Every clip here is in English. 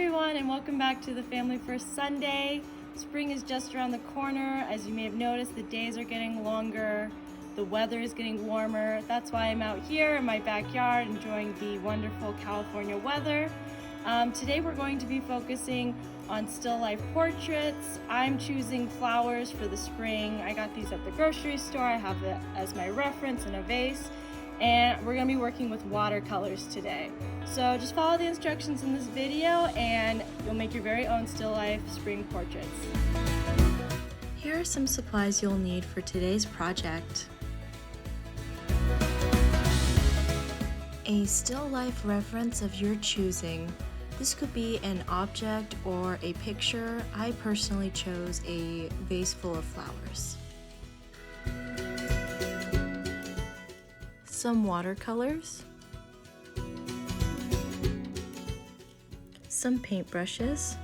everyone, and welcome back to the Family First Sunday. Spring is just around the corner. As you may have noticed, the days are getting longer, the weather is getting warmer. That's why I'm out here in my backyard enjoying the wonderful California weather. Today we're going to be focusing on still life portraits. I'm choosing flowers for the spring. I got these at the grocery store. I have it as my reference in a vase. And we're going to be working with watercolors today. So just follow the instructions in this video and you'll make your very own still life spring portraits. Here are some supplies you'll need for today's project. A still life reference of your choosing. This could be an object or a picture. I personally chose a vase full of flowers. Some watercolors, some paintbrushes,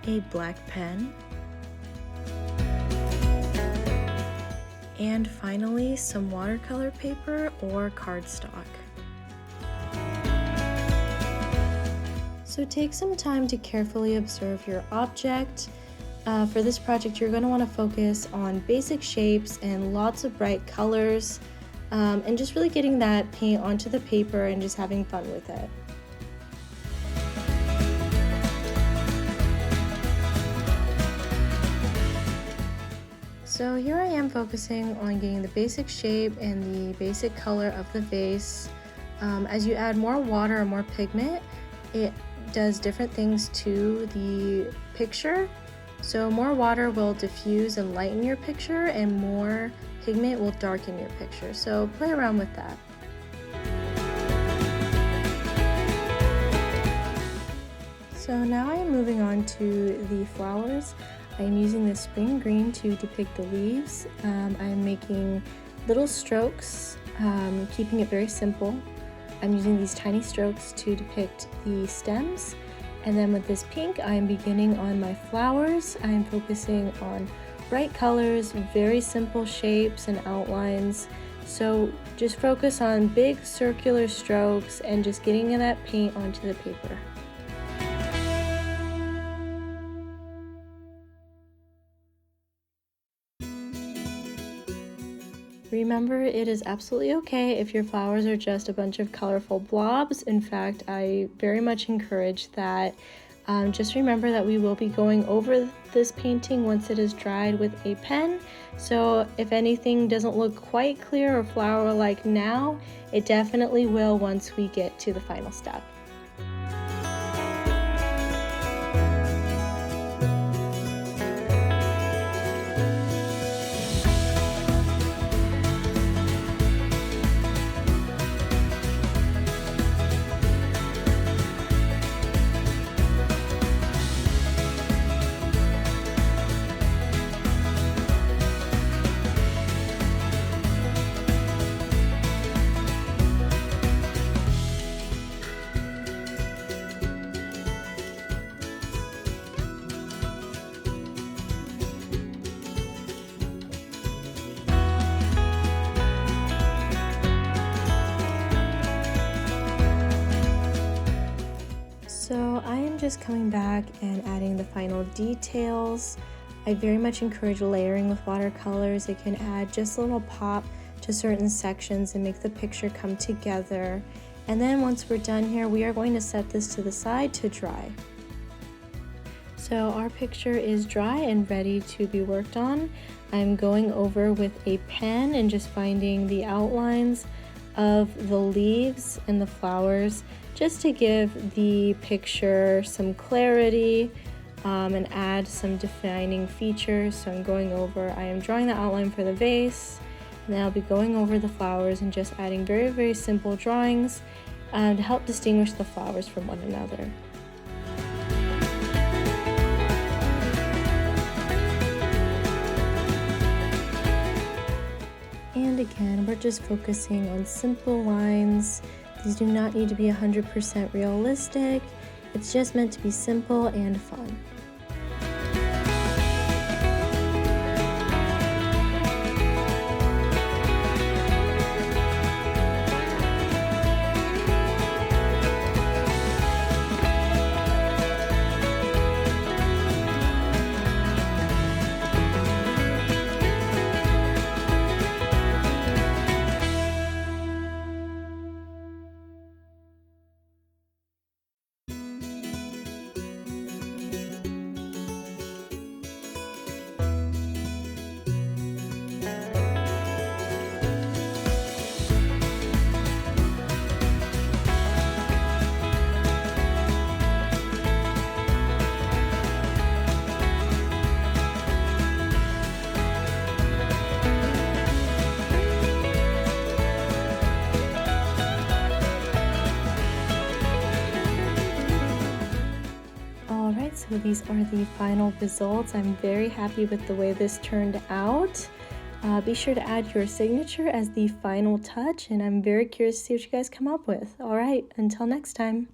a black pen, and finally some watercolor paper or cardstock. So take some time to carefully observe your object. For this project, you're going to want to focus on basic shapes and lots of bright colors, and just really getting that paint onto the paper and just having fun with it. So here I am focusing on getting the basic shape and the basic color of the vase. As you add more water or more pigment, it does different things to the picture. So more water will diffuse and lighten your picture, and more pigment will darken your picture. So play around with that. So now I am moving on to the flowers. I am using the spring green to depict the leaves. I'm making little strokes, keeping it very simple. I'm using these tiny strokes to depict the stems. And then with this pink, I'm beginning on my flowers. I'm focusing on bright colors, very simple shapes and outlines. So just focus on big circular strokes and just getting that paint onto the paper. Remember, it is absolutely okay if your flowers are just a bunch of colorful blobs. In fact, I very much encourage that. Just remember that we will be going over this painting once it is dried with a pen. So if anything doesn't look quite clear or flower-like now, it definitely will once we get to the final step. So I am just coming back and adding the final details. I very much encourage layering with watercolors. It can add just a little pop to certain sections and make the picture come together. And then once we're done here, we are going to set this to the side to dry. So our picture is dry and ready to be worked on. I'm going over with a pen and just finding the outlines of the leaves and the flowers, just to give the picture some clarity and add some defining features. So I am drawing the outline for the vase, and then I'll be going over the flowers and just adding very, very simple drawings to help distinguish the flowers from one another. And again, we're just focusing on simple lines. These do not need to be 100% realistic. It's just meant to be simple and fun. So these are the final results. I'm very happy with the way this turned out. Be sure to add your signature as the final touch, and I'm very curious to see what you guys come up with. All right, until next time.